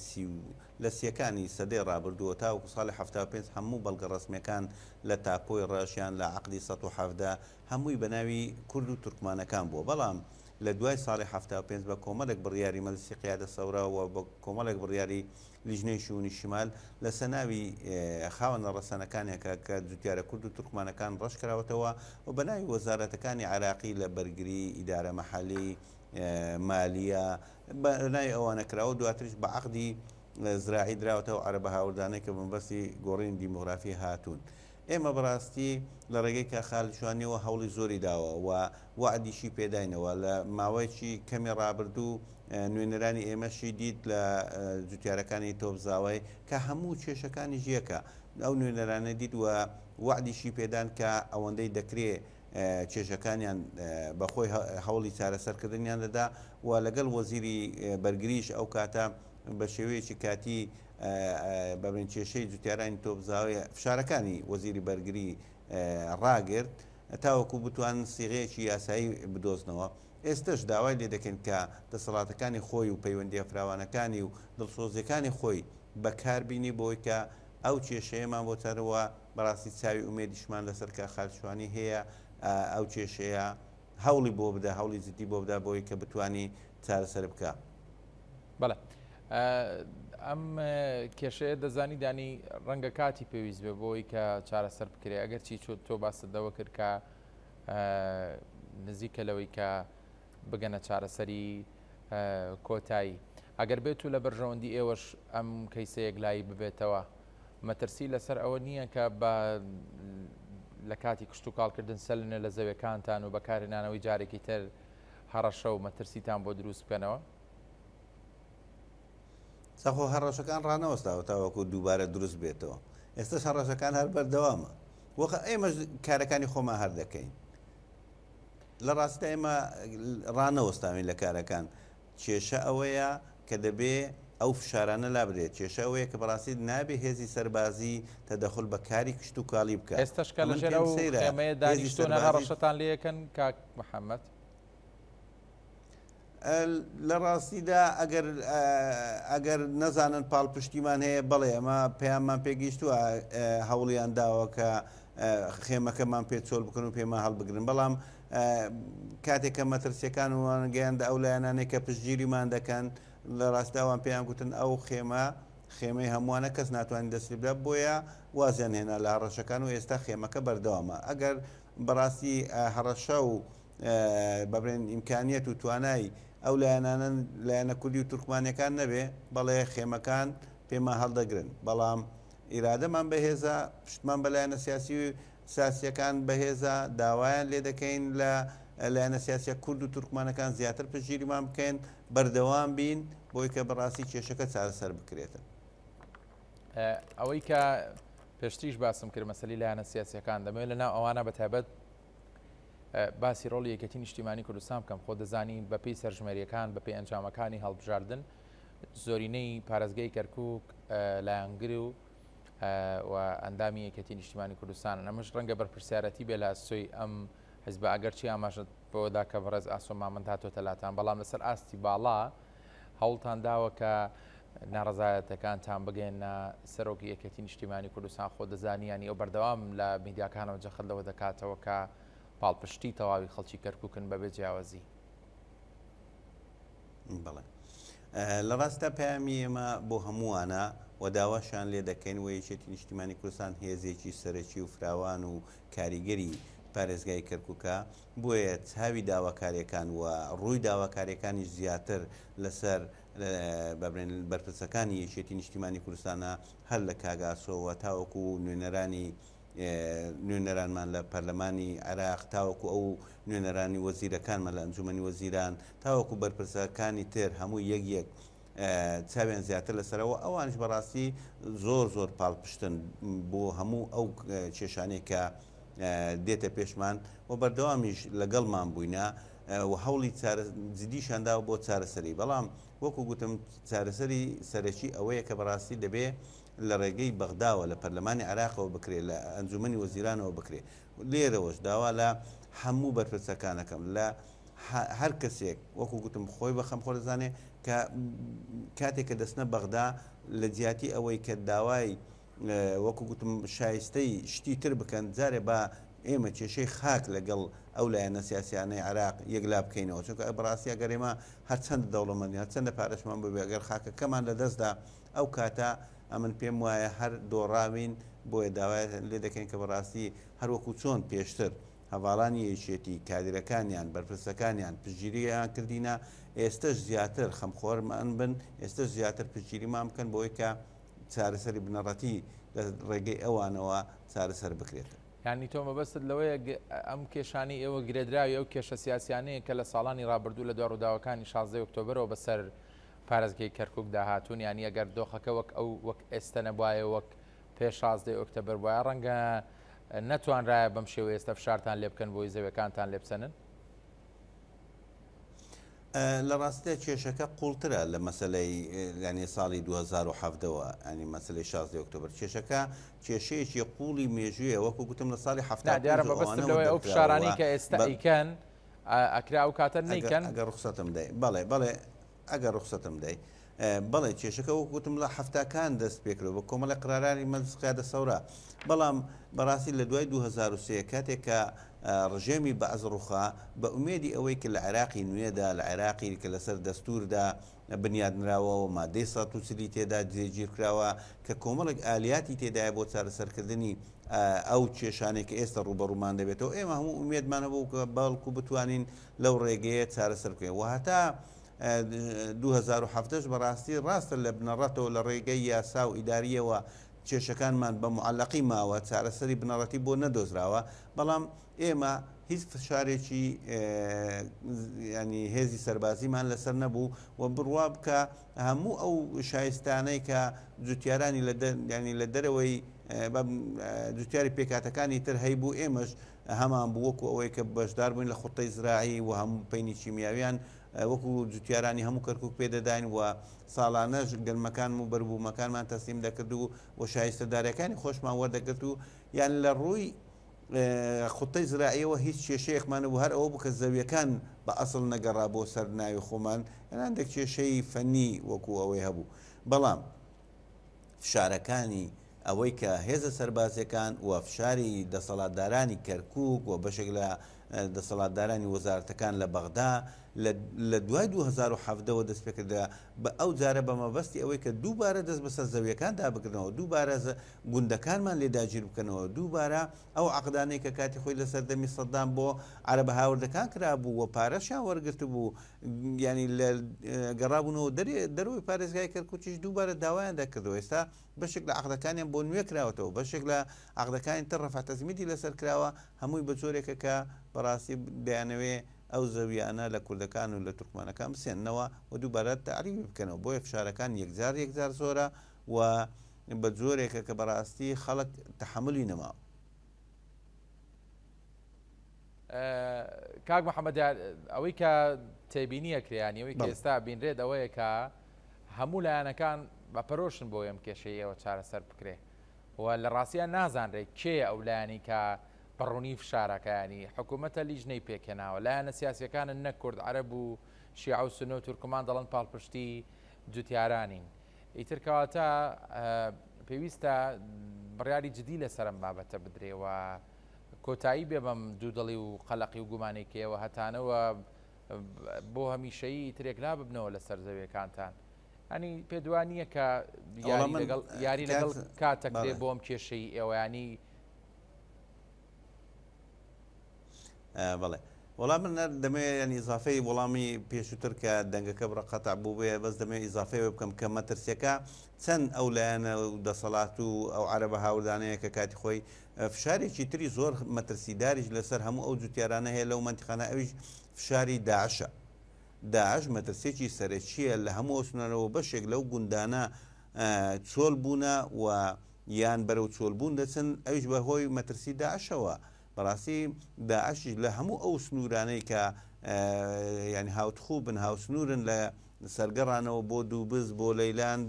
لە سیەکانی سەدەی ڕابردووە تاوەکو ساڵی 75 هەموو بەڵگە ڕسمیەکان لە تاپۆی ڕاشیان لە عەقدی 1970 هەمووی بە ناوی کورد و تورکمانەکان بووە بەڵام لە دوای ساڵی 75 بە کۆمەڵێک بڕیاری مەجلیسی قیادە سەورەوە بە کۆمەڵێک بڕیاری لیژنەی شوونی شیمال لە سەناوی خاوەنە ڕەسەنەکانێکە کە جوتیارە کورد و تورکمانەکان ڕەشکراوەتەوە و بە ناوی وەزارەتەکانی عێراقی لە بەرگری ئیدارە مەحەلی مالیە بە ناوی ئەوانە کراوە دواتریش بە عەقدی زراعی دراوەتەوە عەرەبە هاوردانەی کە بنبەستی گۆڕینی دیموگرافی هاتوون. ئێمە بەڕاستی لە ڕێگەی کە خالیشوانیەوە هەوڵی زۆری داوە و وعدیشی پێداینەوە لە ماوەیەکی کەمی ڕابردوو نوێنەرانی ئێمەشی دیت لە جوتیارەکانی تۆپزاوای کە هەموو کێشەکانی ژیەکە ئەو نوێنەرانە دیت و وعدیشی پێدان کە ئەوەندەی دەکرێت کێشەکانیان بەخۆی هەوڵی چارەسەرکردنیان دەدا و لەگەڵ وەزیری بەرگریش ئەو کاتە بە شێوەیەکی کاتی بەبن کێشەی جوتیارانی تۆپزاوی فشارەکانی وەزیری بەرگری ڕاگرت تاوەکو بتوان سیغەیەکی یاسایی بدۆزنەوە. ئێستش داوای لێ دەکەن کە دەسەڵاتەکانی خۆی و پەیوەندیە فراوانەکانی و دڵسۆزیەکانی خۆی بەکاربینی بۆی کە ئەو کێشەیەمان بۆ تەرەوە بەڕاستی چاوی ئومێدیشمان لەسەر کە خالیشوانی هەیە ئەو کێشەیە هەوڵی بۆ بدە هەوڵی جدی بۆ بدا بۆی کە بتوانی چارەسەر بکە. بەڵێ ئەم کێشەیە دەزانی دانی ڕەنگە کاتی پێویست بێ بۆی کە چارەسەر بکرێ ئەگەر چی تۆ باسەدەوە کرد کە نزیکە لەوەی کە بگەنە چارەسەری کۆتایی ئەگەر بێت و لە بەرژەوەندی ئێوەش ئەم کەیسەیەک لای ببێتەوە مەترسی لەسەر ئەوە نییە کە لە کاتی کشت و کاڵکردن سەلنە لە زەویەکانتان و بەکارهێنانەوەی جارێکی تر هەڕەشە و مەترسیتان بۆ دروست بکەنەوە؟ سەخۆ هەڕەشەکان ڕانەوەستاوە تاوەکو دووبارە دروست بێتەوە ئێستش هەڕەشەکان هەر بەردەوامە وەخە ئێمە کارەکانی خۆمان هەر دەکەین لە ڕاستە ئێمە ڕانەوەستاوین لە کارەکان کێشە ئەوەیە کە دەبێ ئەو فشارانە لا بدرێت کێشە ئەوەیە کە بەڕاستی نابێ هێزی سەربازی تەدەخل بە کاری کشت و کاڵی بکات ئێستش کە لەژێر ئەو خێمەیە دانیشتوونە هەڕەشەتان لێ یەکەن کاک محەممەد لە ڕاستیدا ئەگەر نەزانن پاڵ پشتیمان هەیە بەڵێ ئەمە پەیاممان پێگەیشتووە هەوڵیان داوە کە خێمەکەمان پێ چۆل بکەن و پێمان هەڵبگرن بەڵام کاتێک کە مەترسیەکان وانگەیاندا ئەو لایەنانێک کە پشتگیریمان دەکەن لە ڕاستاوان پێیان گوتن ئەو خێمەی هەمووانە کەس ناتوانین دەستی بدات بۆیە وازیان هێنا لە هەڕەشەکان و ئێستا خێمەکە بەردەوامە ئەگەر بەڕاستی هەڕەشە و بەبرێن ئیمکانیەت و توانای ئەو لایەنانە لایەنە کوردی و تورکمانیەکان نەبێ بەڵێ خێمەکان پێما هەڵدەگرن بەڵام ئیرادەمان بەهێزە پشتمان بەلایەنە سیاسی و سیاسیەکان بەهێزە داوایان لێ دەکەین لە لایەنە سیاسە کورد و تورکمانەکان زیاتر پشگیریمان بکەین بەردەوام بین بۆی کە بەڕاستی کێشەکە چارەسەر بکرێتە. ئەوەی کە پێشتریش باسم کرد مەسەلی لایەنە سیاسیەکان دەمەوێت لەناو ئەوانە بەتایبەت باسی ڕۆڵی یەکەتی نیشتیمانی کوردستان بکەم خۆ دەزانین بەپێی سەرژمێریەکان بەپێی ئەنجامەکانی هەڵبژاردن زۆرینەی پارێزگای کەرکووک لایەنگر و ئەندامی یەکەتی نیشتیمانی کوردستان ئەمەش ڕەنگە بەرپرسیارەتی بێ لە سۆی ئەم حزب ئەگەرچی ئاماژت بۆدا کە بەڕێز ئاسۆمامەند هاتۆتە لاتان بەڵام لەسەر ئاستی باڵا هەوڵتان داوە کە ناڕزایەتەکانتان بگەێنە سەرۆکی یەکەتی نیشتیمانی کوردستان خۆ دەزانیانی ئەو بەردەوام لە میدیاکانەوە جەخەلەوە دەکاتەوە کە پاڵپشتی تەواوی خەڵکی کەرکووکن بەبێ جیاوازی. بەڵێ لە ڕاستە پامی ئێمە بۆ هەمووانە و داواشان لێ دەکەین و یەکێتی نیشتیمانی کوردستان هێزێکی سەرەکی و فراوان و کاریگەری پارێزگای کەرکووکە بۆیە چاوی داواکاریەکان و ڕووی داواکاریەکانی زیاتر لەسەر بەبرێن بەرپرسەکانی یەکێتی نیشتیمانی کوردستانە هەر لە کاگاسۆوە تاوەکو نوێنەرانمان لە پەرلەمانی عێراق تاوەکو ئەو نوێنەرانی وەزیرەکانمان لە ئەنجومەنی وەزیران تاوەکو بەرپرسەکانی تر هەموو یەک چاوێن زیاتر لەسەرەوە ئەوانش بەڕاستی زۆر پاڵپشتن بۆ هەموو ئەو کێشانەی کە دێتە پێشمان و بەردەوامیش لەگەڵمان بووینە و هەوڵی جدیشانداوە بۆ چارەسەری بەڵام وەکو گوتم چارەسەری سەرەکی ئەوەیە کە بەڕاستی دەبێ لە ڕێگەی بەغداوە لە پەرلەمانی عێراقەوە بکرێت لە ئەنجومەنی وەزیرانەوە بکرێت لێرەوەش داوا لە هەموو بەرپرسەکانەکەم لە هەر کەسێک وەکو گوتم خۆی بە خەمخۆر دەزانێ کە کاتێک کە دەستنە بەغدا لە جیاتی ئەوەی کە داوای وەکو گوتم شایستەی شتی تر بکەن جارێ بە ئێمە کێشەی خاک لەگەڵ ئەو لایەنە سیاسیانەی عێراق یەکلا بکەینەوە چونکە بەڕاستی ئەگەر ئێمە هەرچەند دەوڵەمەندی هەرچەندە پارەشمان ببێ ئەگەر خاکەکەمان لە دەستدا ئەو کاتە ئەمن پێم وایە هەر دۆڕاوین بۆیە داوای لێ دەکەین کە بەڕاستی هەروەکو چۆن پێشتر هەواڵانی یەکێتی کادرەکانیان بەرپرسەکانیان پشگیریان کردینە ئێستش زیاتر خەمخۆرمان بن ئێستش زیاتر پشگیریمان بکەن بۆی کە چارەسەری بنەڕەتی لە ڕێگەی ئەوانەوە چارەسەر بکرێتە. یعنی تۆ مەبەستت لەوەیە ئەم کێشانی ئێوە گرێدراوی ئەو کێشە سیاسیانەیە کە لە ساڵانی ڕابردوو لە دوڕووداوەکانی 16 ئۆکتۆبرەوە بەسەر پارێزگای کەرکووک داهاتوون ینی ئەگەر دۆخەکە وەک ئێستا نەبوایە وەک پێش 16 ئۆکتۆبر وایە ڕەنگە نەتوانرایە بەم شێوە ئێستا فشارتان لێ بکەن بۆی زەویەکانتان لێ بسەنن. لە ڕاستە کێشەکە قوڵترە لە مەسلەی ینی ساڵی 2017ەوە ئەنی مەسلەی 16 ئۆکتۆبر کێشەکە کێشەیەکی قوڵی مێژوویە وەکو گوتم لە ساڵی دیارە بەبەستەوەی ئەو فشارانی کە ئێستا ئیکەن ئەکرا و کاتە نیکەن ئەگەر ڕخسەتم دەی بەڵێ ئەگەر ڕخسەتم دەی بەڵێ کێشەکە وەکو گوتم لە هەفتاکان دەست پێکرەوە بە کۆمەڵی قرارانی مەجلیسقیادە سەورا بەڵام بەڕاستی لە دوای 2023 کاتێک کە ڕژێمی بەعزڕوخا بە ئومێدی ئەوەی کە لە عێراقی نوێدا لە عێراقی کە لەسەر دەستوردا بنیادنراوەوە مادەی 130 تێدا جێگیر کراوە کە کۆمەڵێک ئالیاتی تێدایە بۆ چارەسەرکردنی ئەو کێشانێک کە ئێستا ڕوبەڕوومان دەبێتەوە ئێمە هەموو ئومێدمانە بوو کە باڵکو بتوانین لەو ڕێگەیە چارەسەرکەین و هەتا 2017 بەڕاستی ڕاستە لە بنەڕەتەوە لە ڕێگەی یاسا و ئیداریەوە کێشەکانمان بە معلقی ماوە چارەسەری بنەڕەتی بۆ نەدۆزراوە بەڵام ئێمە هیچ فشارێکی ینی هێزی سەربازیمان لەسەر نەبوو و بڕوا بکە هەموو ئەو شایستانەی کە جوتیارانی ینی لە دەرەوەی جوتیاری پێکاتەکانی تر هەیبوو ئێمەش هەمان بوو وەکو ئەوەی کە بەشدار بووین لە خوتەی زراعی و هەموو پەینی چیمیاویان وەکو جوتیارانی هەموو کەرکووک پێدەداین و ساڵانەش گەلمەکان و بەربوومەکانمان تەسلیم دەکرد و شایستەدارەکانی خۆشمان وەردەگرت و یان لە ڕووی خوتەی زراعیەوە هیچ کێشەیەکمان بوو هەر ئەوە بوو کە زەویەکان بە ئەسڵ نەگەڕا بۆ سەر ناوی خۆمان هەندێک کێشەی فەنی وەکو ئەوەی هەبوو بەڵام فشارەکانی ئەوەی کە هێزە سەربازیەکان و فشاری دەسەڵاتدارانی کەرکووک و بەشێک لە دەسەڵاتدارانی وەزارەتەکان لە بەغدا لە دوای 2017ەوە دەست پێکردە بە ئەو جارە بە مەبەستی ئەوەی کە دووبارە دەست بەسەر زەویەکان دابکردنەوە، دووبارە گوندەکانمان لێداگیر بکەنەوە، دووبارە ئەو عقدانەی کە کاتی خۆی لە سەردەمی سەددام بۆ عەرەبە هاوردەکان کرابوو و پارەشیان وەرگرت بوو، ینی لە گەڕابوونەوە دەروی پارێزگای کەرکووکیش دووبارە داوایان دەکردەوە. ئێستا بەشێک لە عقدەکانیان بۆ نوێ کراوەتەوە، بەشێک لە عقدەکانی تر ڕەفع تەزمیدی لەسەر کراوە، هەمووی بە جۆرێکە کە بەڕاستی دەیانەوێ ئەو زەویانە لە کوردەکان و لە تورکمانەکان بسێننەوە و دووبارە تەعریبی بکەنەوە. بۆیە فشارەکان یەکجار زۆرە و بە جۆرێکە کە بەڕاستی خەڵک تەحملی نەماوە. کاک محەممەد ئەوەی کە تێبینیە کریانی ئەوەی کە ئێستا بینرێت ئەوەیە کە هەموو لایەنەکان بەپەرۆشن بۆ ئەم کێشەیەوە چارەسەر بکرێ و لە ڕاستیان نازانرێت کێ ئەو لایەنی کە بەڕوونی فشارەکانی حکوومەتە لیژنەی پێکەناوە، لایەنە سیاسیەکانن نەک کورد عەرەب و شیعە و سونە و تورکمان دەڵێن پاڵپشتی جوتیارانین. ئیتر کەواتە پێویستە بڕیاری جدی لەسەرم بابەتە بدرێەوە، کۆتایی بێ بەم دوودڵی و قەلەقی و گومانێکەوە هەتانەوە بۆ هەمیشەیی ترێکلا ببنەوە لەسەر زەویەکانتان. ئەنی پێدوانیە کە یاری لەگەڵ کاتێک دێ بۆم کێشەی ئێوەیانی. بەڵێ وەڵام من دەمێ ینی ئیزافەی وەڵامی پێشووتر کە دەنگەکە بڕقەتع بوو بێ بەس دەمێ ئیزافەیە بکەم کە مەترسیەکە چەند ئەو لایەنە و دەسەڵات و ئەو عەرەبە هاوردانەیە کە کاتی خۆی فشارێکی تری زۆر مەترسیداریش لەسەر هەموو ئەو جوتیارانە هەیە لەو منتیقانە، ئەویش فشاری داعشە. داعش مەترسێکی سەرەکیە لە هەموو ئەوسنەرەوە بەشێک لەو گوندانە چۆل بوونە و یان بەرەو چۆلبوون دەچن، ئەویش بەهۆی مەترسی داعشەوە. بەڕاستی داعشیش لە هەموو ئەو سنوورانەی کە ینی هاوتخوو بن هاوسنوورن لە سەرگەڕانەوە بۆ دووبز، بۆ لەیلان،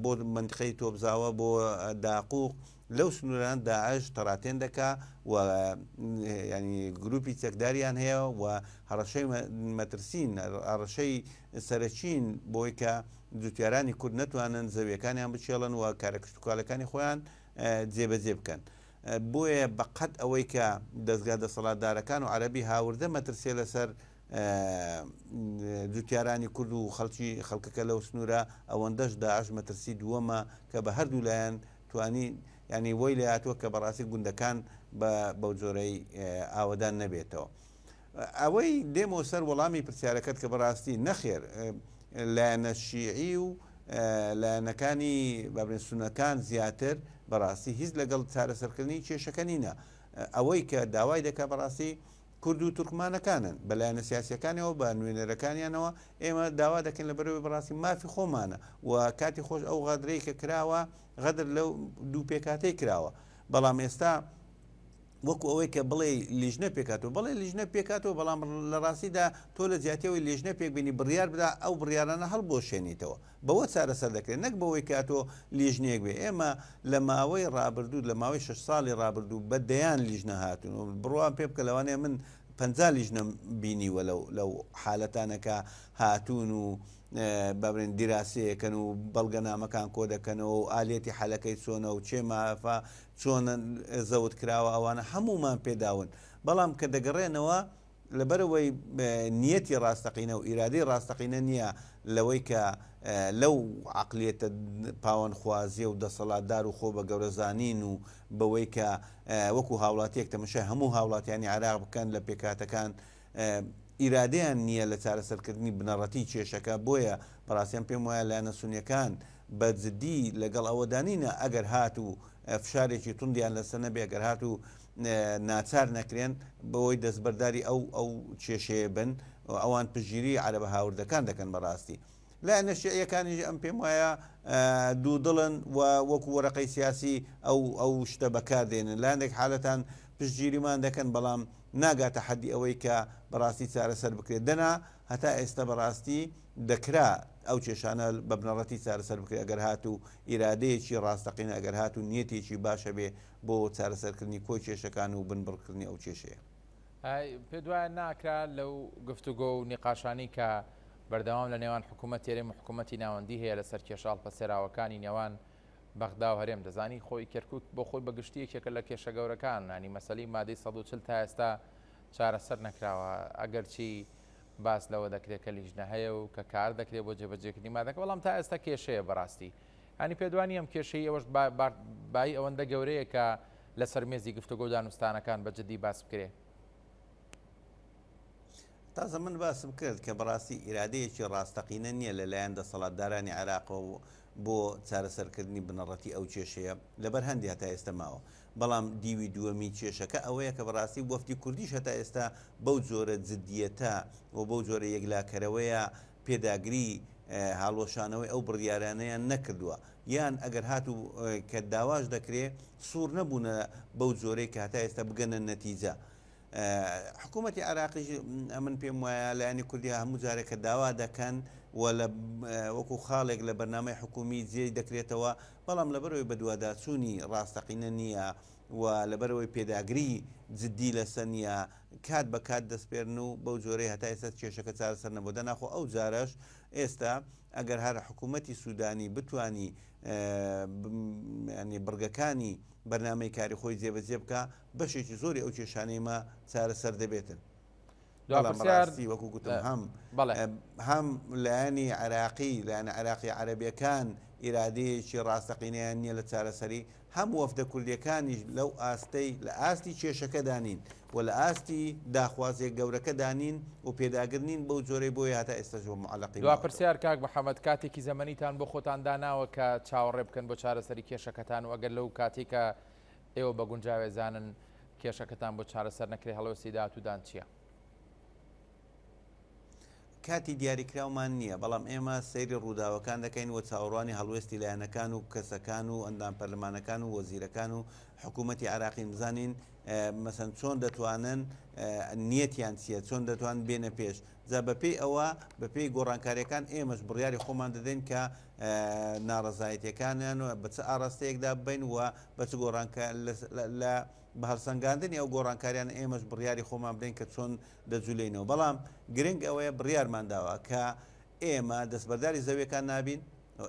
بۆ منتیقەی تۆبزاوە، بۆ داقوق، لەو سنووران داعش تەڕاتێن دەکا و ینی گروپی چەکداریان هەیە و هەڕەشەی مەترسین، هەڕەشەی سەرەکین بۆی کە جوتیارانی کورد نەتوانن زەویەکانیان بچێڵن و کارە کشتتوکالەکانی خۆیان جێبەجێ بکەن. بۆیە بەقەت ئەوەی کە دەستگا دەسەڵاتدارەکان و عەرەبی هاوردە مەترسێ لەسەر جوتیارانی کورد و خەڵکەکە لەو سنوورە، ئەوەندەش داعش مەترسی دووەمە کە بە هەردوو لایەن توانی ینی وەی لە هاتووە کە بەڕاستی گوندەکان بەو جۆرەی ئاوەدان نەبێتەوە. ئەوەی دێمەوە سەر وەڵامی پرسیارەکەت کە بەڕاستی نەخێر لایەنە شیعی و لایەنەکانی بابرێن سونەکان زیاتر بەڕاستی هیچ لەگەڵ چارەسەرکردنی کێشەکە نینە. ئەوەی کە داوای دەکات بەڕاستی کورد و تورکمانەکانن بە لایەنە سیاسیەکانەوە بە نوێنەرەکانیانەوە ئێمە داوا دەکەین لە بەرەوەی بەڕاستی مافی خۆمانە و کاتی خۆش ئەو غەدرەی کە کراوە غەدر لەو دوو پێکاتەی کراوە. بەڵام ئێستا وەکو ئەوەی کە بڵێ لیژنە پێکاتەوە، بڵێ لیژنە پێکاتەوە، بەڵام لە ڕاستیدا تۆ لە زیاتیەوەی لیژنە پێکبینی بڕیار بدا ئەو بڕیارانە هەڵ بۆ شوێنیتەوە، بەوە چارەسەر دەکرێت، نەک بەوەی کاتۆ لیژنێک بێ. ئێمە لە ماوەی ڕابردوو لە ماوەی 6 ساڵی ڕابردوو بە دەیان لیژنە هاتون و بڕوان پێ بکە لەوانەیە من 50 لیژنە بینیوە لەو حالەتانەکە هاتوون و بابرێن دیراسەیەکەن و بەڵگەنامەکان کۆ دەکەنەوە و ئالێتی حەلەکەی چۆنە و چێ مافا چۆن زەوت کراوە، ئەوانە هەمومان پێداون. بەڵام کە دەگەڕێنەوە لەبەرەوەی نیەتی ڕاستەقینە و ئیرادەی ڕاستەقینە نییە لەوەی کە لەو عقلێتە پاوەنخوازیە و دەسەڵاتدار و خۆ بە گەورەزانین و بەوەی کە وەکو هاوڵاتیەک تەمەشای هەموو هاوڵاتیانی عێراق بکەن لە پێکاتەکان ئیرادەیان نییە لە چارەسەرکردنی بنەڕەتی کێشەکە. بۆیە بەڕاستیان پێم وایە لایەنە سونیەکان بە جددی لەگەڵ ئەوەدانینە ئەگەر هات و فشارێکی توندیان لەسەر نەبێ، ئەگەر هات و ناچار نەکرێن بەوەی دەستبەرداری ئەو کێشەیە بن، ئەوان پژگیری عەرەبە هاوردەکان دەکەن. بەڕاستی لایەنە شیعیەکانیش ئەم پێم وایە دوو دڵن و وەکو وەرەقەی سیاسی ئەو شتە بەکاردێنن، لایەنێک حالەتان پشتگیریمان دەکەن، بەڵام ناگاتە حەدی ئەوەی کە بەڕاستی چارەسەر بکرێت. دەنا هەتا ئێستا بەڕاستی دەکرا ئەو کێشانە بە بنەڕەتی چارەسەر بکرێت ئەگەر هات و ئیرادەیەکی ڕاستەقینە، ئەگەر هات و نیەتێکی باشە بێ بۆ چارەسەرکردنی کۆی کێشەکان و بنبڕکردنی ئەو کێشەیە. پێ دوایە ناکرا لەو گفتوگۆ و نیقاشانی کە بەردەوام لە نێوان حکوومەت تێرەی حکوومەتی ناوەندی هەیە لەسەر کێشاڵ پەسێراوەکانی نێوان بەغدا و هەرێم دەزانی خۆی کەرکک بۆ خۆی بەگشتیەکێکە لە کێشە گەورەکان ینی مەسەلی مادەی 140 تا ئێستا چارەسەر نەکراوە ئەگەر چی باس لەوە دەکرێت کە لیژنە هەیە و کە کار دەکرێت بۆ جێبەجێکردنی مادەکە بەڵام تا ئێستا کێشەیە بەڕاستی ینی پێدوانی ئەم کێشەی ئەوەش بای ئەوەندە گەورەیە کە لەسەر مێزی گفتوگۆ دانوستانەکان بەجددی باس بکرێ. تازە من باسم کرد کە بەڕاستی ئیرادەیەکی ڕاستەقینە نییە لەلایەن دەسەڵاتدارانی عێراقەوە بۆ چارەسەرکردنی بنەڕەتی ئەو کێشەیە لەبەر هەندی هەتا ئێستا ماوە بەڵام دیوی دووەمی کێشەکە ئەوەیە کە بەڕاستی وەفتی کوردیش هەتا ئێستا بەو جۆرە جددیەتە و بەو جۆرە یەکلاکەرەوەیە پێداگری هاڵۆشانەوەی ئەو بڕیارانەیان نەکردووە یان ئەگەر هاتوو کە داواش دەکرێت سوور نەبوونە بەو جۆرەی کە هەتا ئێستا بگەنە نەتیجە. حکوومەتی عراقیش ئەمن پێم وایە لایەنی کوردی هەموو جارێکە داوا دەکەن وەکو خاڵێک لە بەرنامەی حکومی جێ دەکرێتەوە بەڵام لەبەرەوەی بە دوواداچوونی ڕاستەقینە نییە و لەبەرەوەی پێداگری جددی لەسەر نییە کات بە کات دەستپێرن و بەو جۆرەی هەتا ئێستا کێشەکە چارەسەر نەبوو دەناخۆ ئەو جارەش ئێستا ئەگەر هەر حکوومەتی سوودانی بتانی ینی بڕگەکانی بەرنامەی کاری خۆی جێبەجێ بکە بەشێکی زۆری ئەو کێشانەیمە چارەسەر دەبێتن. ڕاستی وەکو گوتم هەم لایەنی عراقی لایەنە عراقی عەرەبیەکان ئیرادەیەکی ڕاستەقینەیان نییە لە چارەسەری هەم وەفدە کوردیەکانیش لەو ئاستەی لە ئاستی کێشەکە دانین و لە ئاستی داخوازێک گەورەکە دانین و پێداگرنین بەو جۆرەی بۆی هاتا ئێستا زۆر معەڵقی دوا پرسیار کاک محەممەد کاتێکی زەمەنیتان بۆ خۆتان داناوە کە چاوەڕێ بکەن بۆ چارەسەری کێشەکەتان و ئەگەر لەو کاتێکە ئێوە بە گونجاوێزانن کێشەکەتان بۆ چارەسەر نەکرێ هەڵوەسی داهاتوودان چییە؟ کاتی دیاریکراومان نییە بەڵام ئێمە سەیری ڕووداوەکان دەکەین و چاوەڕوانی هەڵوێستی لایەنەکان و کەسەکان و ئەندام پەرلەمانەکان و وەزیرەکان و حکوومەتی عراقی بزانین مەسەن چۆن دەتوانن نیەتیان چیە چۆن دەتوان بێنە پێش جا بەپێی ئەوە بەپێی گۆڕانکاریەکان ئێمەش بڕیاری خۆمان دەدەین کە ناڕەزایەتیەکانیان و بە چ ئاڕاستەیەکدا بین و بە چ گۆڕانکار لە بە هەڵسەنگاندنی ئەو گۆڕانکاریان ئێمەش بڕیاری خۆمان بدەین کە چۆن دەجولێنەوە بەڵام گرنگ ئەوەیە بڕیارمان داوە کە ئێمە دەستبەرداری زەویەکان نابین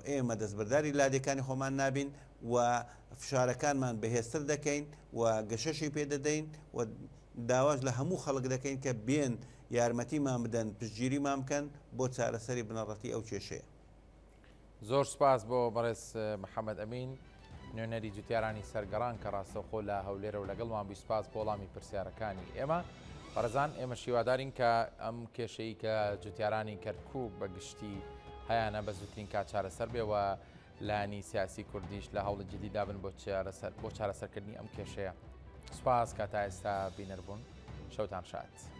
ئێمە دەستبەرداری لادەکانی خۆمان نابین و فشارەکانمان بەهێزتر دەکەین و گەشەشی پێدەدەین و داواش لە هەموو خەڵک دەکەین کە بێن یارمەتیمان بدەن پشتگیریمان بکەن بۆ چارەسەری بنەڕەتی ئەو کێشەیە. زۆر سپاس بۆ بەڕێز محەممەد ئەمین نوێنەری جوتیارانی سەرگەڕان کە ڕاستەوخۆ لە هەولێرە و لەگەڵمان بیسپاس بۆ وەڵامی پرسیارەکانی ئێمە بەڕێزان ئێمە شیوادارین کە ئەم کێشەی کە جوتیارانی کەرکووک بەگشتی هەیەە بە زووترین کات چارەسەر بێەوە لانی سیاسی کوردیش لە هەوڵی جدی دابن بۆ چارەسەرکردنی ئەم کێشەیە. سوپاس کە تا ئێستا بینەربوون شەوتان شاد.